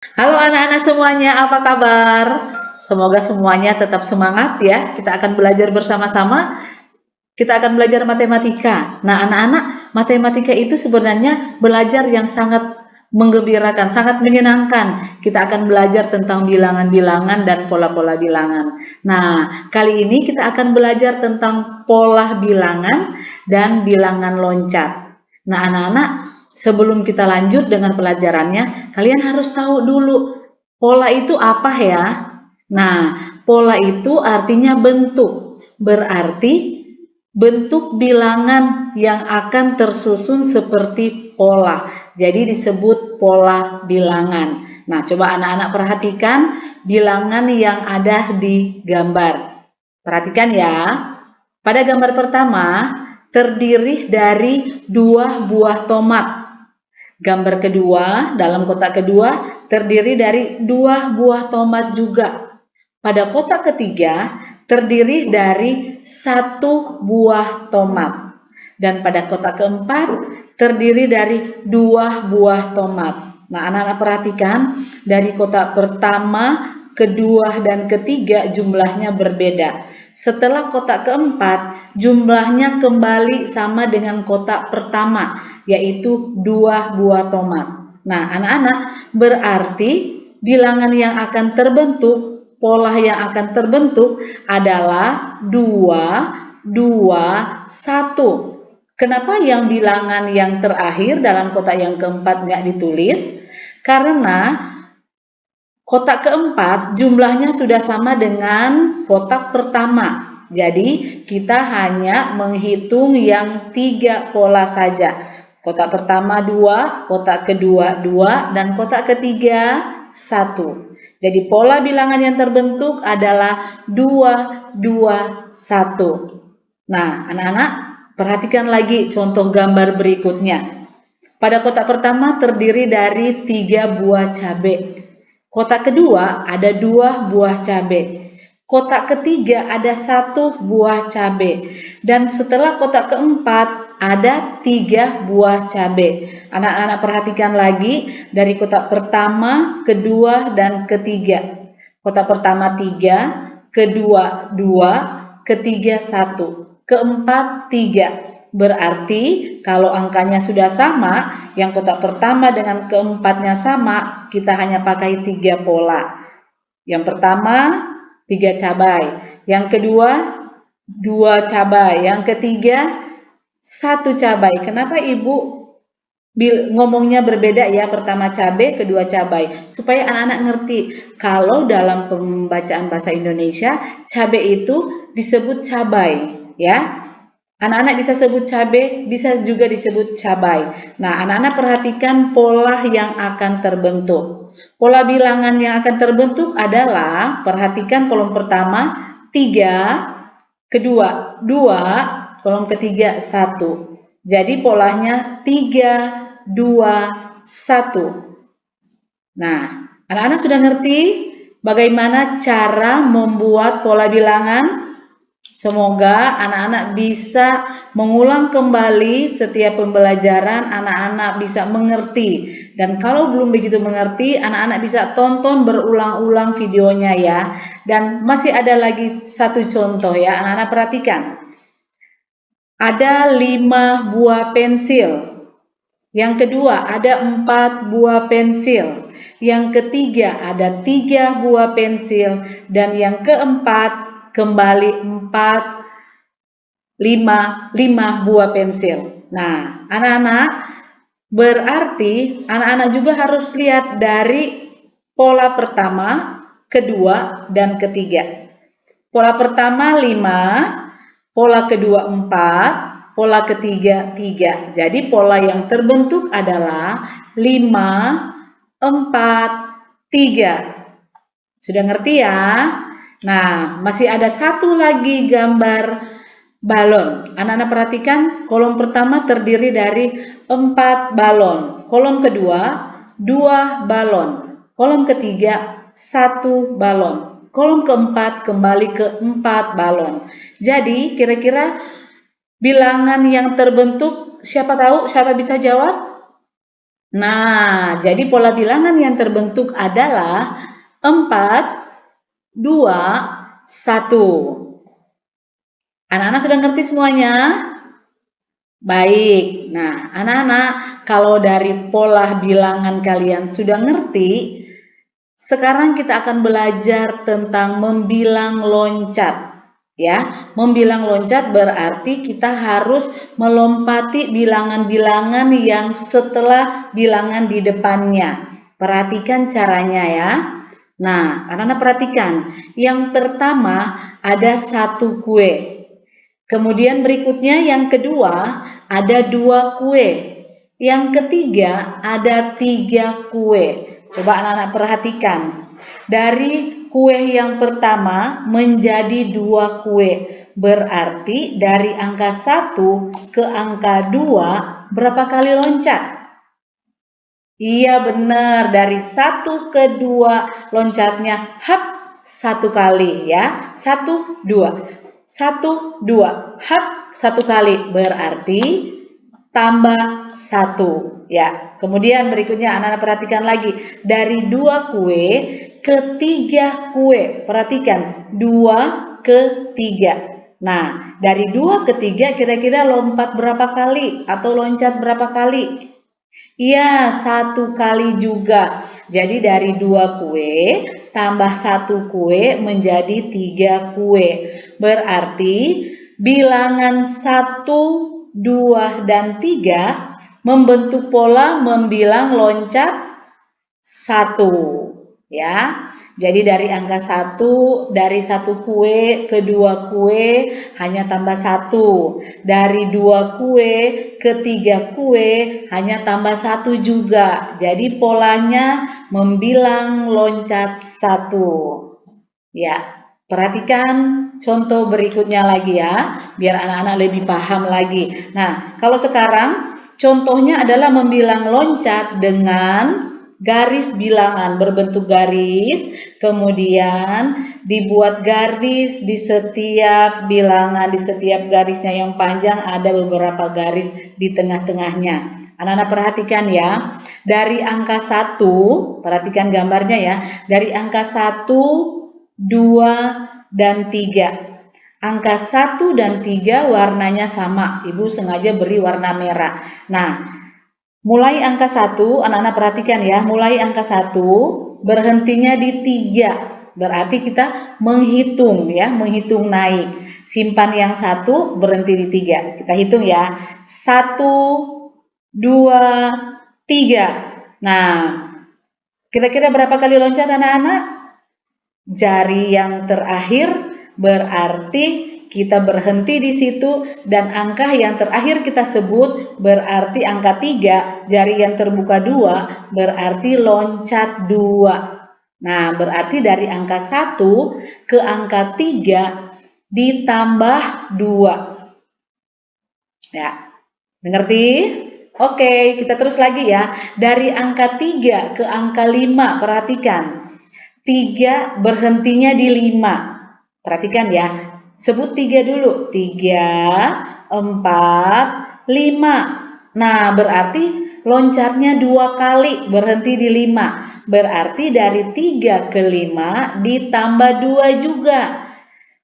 Halo anak-anak semuanya, apa kabar? Semoga semuanya tetap semangat ya. Kita akan belajar bersama-sama. Kita akan belajar matematika. Nah, anak-anak, matematika itu sebenarnya belajar yang sangat menggembirakan, sangat menyenangkan. Kita akan belajar tentang bilangan-bilangan dan pola-pola bilangan. Nah, kali ini kita akan belajar tentang pola bilangan dan bilangan loncat. Nah, anak-anak, sebelum kita lanjut dengan pelajarannya, kalian harus tahu dulu pola itu apa ya. Nah, pola itu artinya bentuk. Berarti bentuk bilangan yang akan tersusun seperti pola. Jadi disebut pola bilangan. Nah, coba anak-anak perhatikan bilangan yang ada di gambar. Perhatikan ya. Pada gambar pertama, terdiri dari dua buah tomat. Gambar kedua, dalam kotak kedua, terdiri dari dua buah tomat juga. Pada kotak ketiga, terdiri dari satu buah tomat. Dan pada kotak keempat, terdiri dari dua buah tomat. Nah, anak-anak perhatikan, dari kotak pertama, kedua, dan ketiga jumlahnya berbeda. Setelah kotak keempat, jumlahnya kembali sama dengan kotak pertama, yaitu dua buah tomat. Nah, anak-anak, berarti bilangan yang akan terbentuk, pola yang akan terbentuk adalah 2, 2, 1. Kenapa yang bilangan yang terakhir dalam kotak yang keempat nggak ditulis? Karena kotak keempat jumlahnya sudah sama dengan kotak pertama. Jadi kita hanya menghitung yang 3 pola saja. Kotak pertama 2, kotak kedua 2, dan kotak ketiga 1. Jadi pola bilangan yang terbentuk adalah 2, 2, 1. Nah, anak-anak perhatikan lagi contoh gambar berikutnya. Pada kotak pertama terdiri dari 3 buah cabai. Kotak kedua ada 2 buah cabai. Kotak ketiga ada 1 buah cabai. Dan setelah kotak keempat ada 3 buah cabai. Anak-anak perhatikan lagi dari kotak pertama, kedua, dan ketiga. Kotak pertama 3, kedua 2, ketiga 1, keempat 3. Berarti kalau angkanya sudah sama, yang kotak pertama dengan keempatnya sama, kita hanya pakai 3 pola. Yang pertama 3 cabai, yang kedua 2 cabai, yang ketiga 1 cabai. Kenapa Ibu ngomongnya berbeda ya, pertama cabai, kedua cabai, supaya anak-anak ngerti kalau dalam pembacaan bahasa Indonesia cabai itu disebut cabai ya. Anak-anak bisa sebut cabai, bisa juga disebut cabai. Nah, anak-anak perhatikan pola yang akan terbentuk. Pola bilangan yang akan terbentuk adalah, perhatikan kolom pertama 3, kedua 2, kolom ketiga 1. Jadi polanya 3, 2, 1. Nah, anak-anak sudah ngerti bagaimana cara membuat pola bilangan? Semoga anak-anak bisa mengulang kembali setiap pembelajaran, anak-anak bisa mengerti. Dan kalau belum begitu mengerti, anak-anak bisa tonton berulang-ulang videonya ya. Dan masih ada lagi satu contoh ya, anak-anak perhatikan. Ada 5 buah pensil. Yang kedua ada 4 buah pensil. Yang ketiga ada 3 buah pensil. Dan yang keempat kembali 4, 5 buah pensil. Nah, anak-anak, berarti anak-anak juga harus lihat dari pola pertama, kedua, dan ketiga. Pola pertama 5, pola kedua 4, pola ketiga 3. Jadi pola yang terbentuk adalah 5, 4, 3. Sudah ngerti ya? Nah, masih ada satu lagi gambar balon. Anak-anak perhatikan, kolom pertama terdiri dari 4 balon. Kolom kedua 2 balon. Kolom ketiga 1 balon. Kolom keempat kembali ke 4 balon. Jadi kira-kira bilangan yang terbentuk, siapa tahu, siapa bisa jawab? Nah, jadi pola bilangan yang terbentuk adalah 4, 2, 1. Anak-anak sudah ngerti semuanya? Baik. Nah, anak-anak, kalau dari pola bilangan kalian sudah ngerti, sekarang kita akan belajar tentang membilang loncat. Ya, membilang loncat berarti kita harus melompati bilangan-bilangan yang setelah bilangan di depannya. Perhatikan caranya ya. Nah, anak-anak perhatikan. Yang pertama ada 1 kue. Kemudian berikutnya yang kedua ada 2 kue. Yang ketiga ada 3 kue. Coba anak-anak perhatikan. Dari kue yang pertama menjadi 2 kue. Berarti dari angka 1 ke angka 2 berapa kali loncat? Iya benar, dari 1 ke 2 loncatnya hap 1 kali ya. 1, 2. 1, 2. Hap 1 kali. Berarti tambah 1 ya. Kemudian berikutnya anak-anak perhatikan lagi. Dari 2 kue ke 3 kue. Perhatikan 2 ke 3. Nah, dari 2 ke 3 kira-kira lompat berapa kali atau loncat berapa kali? Iya, 1 kali juga. Jadi dari 2 kue tambah 1 kue menjadi 3 kue. Berarti bilangan 1, 2, dan 3 membentuk pola membilang loncat 1. Ya. Jadi dari angka 1, dari 1 kue ke 2 kue hanya tambah 1. Dari 2 kue ke 3 kue hanya tambah 1 juga. Jadi polanya membilang loncat 1. Ya, perhatikan contoh berikutnya lagi ya, biar anak-anak lebih paham lagi. Nah, kalau sekarang contohnya adalah membilang loncat dengan garis bilangan berbentuk garis, kemudian dibuat garis di setiap bilangan, di setiap garisnya yang panjang ada beberapa garis di tengah-tengahnya. Anak-anak perhatikan ya, dari angka 1, perhatikan gambarnya ya, dari angka 1, 2, dan 3. Angka 1 dan 3 warnanya sama, Ibu sengaja beri warna merah. Nah, mulai angka 1, anak-anak perhatikan ya, mulai angka 1 berhentinya di 3. Berarti kita menghitung ya, menghitung naik. Simpan yang 1, berhenti di 3. Kita hitung ya. 1, 2, 3. Nah, kira-kira berapa kali loncat anak-anak? Jari yang terakhir berarti kita berhenti di situ dan angka yang terakhir kita sebut berarti angka 3, jari yang terbuka 2 berarti loncat 2. Nah, berarti dari angka 1 ke angka 3 ditambah 2. Ya, mengerti? Oke, kita terus lagi ya. Dari angka 3 ke angka 5, perhatikan. 3 berhentinya di 5. Perhatikan ya. Sebut 3 dulu. 3, 4, 5. Nah, berarti loncatnya 2 kali, berhenti di 5. Berarti dari 3 ke 5 ditambah 2 juga.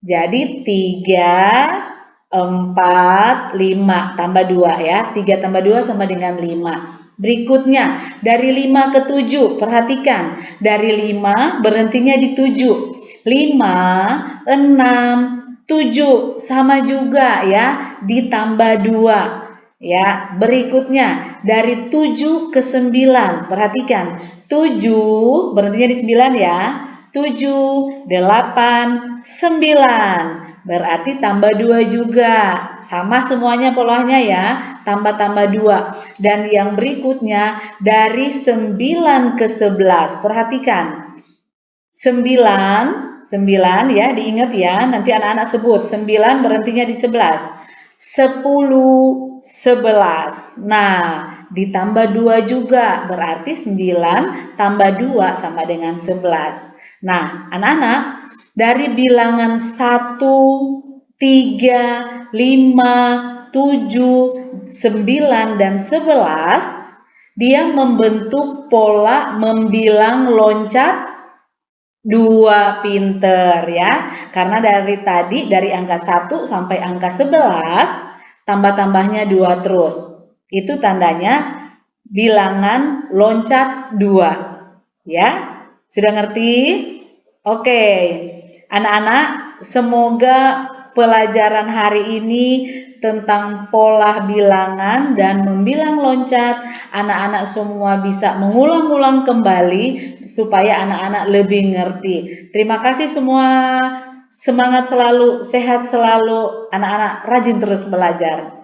Jadi 3, 4, 5 tambah 2 ya. 3 tambah 2 sama dengan 5. Berikutnya, dari 5 ke 7, perhatikan. Dari 5 berhentinya di 7. 5, 6, 7, sama juga ya, ditambah 2. Ya, berikutnya, dari 7 ke 9, perhatikan. 7, berhentinya di 9 ya. 7, 8, 9. Berarti tambah 2 juga. Sama semuanya polanya ya, tambah-tambah 2. Dan yang berikutnya dari 9 ke 11. Perhatikan. 9 ya, diingat ya. Nanti anak-anak sebut. 9 berhentinya di 11. 10, 11. Nah, ditambah 2 juga. Berarti 9 tambah 2 sama dengan 11. Nah, anak-anak, dari bilangan 1, 3, 5, 7, 9, dan 11 dia membentuk pola membilang loncat 2. Pinter ya. Karena dari tadi dari angka 1 sampai angka 11 tambah-tambahnya 2 terus. Itu tandanya bilangan loncat 2. Ya. Sudah ngerti? Oke. Anak-anak, semoga pelajaran hari ini tentang pola bilangan dan membilang loncat, anak-anak semua bisa mengulang-ulang kembali supaya anak-anak lebih ngerti. Terima kasih semua, semangat selalu, sehat selalu, anak-anak rajin terus belajar.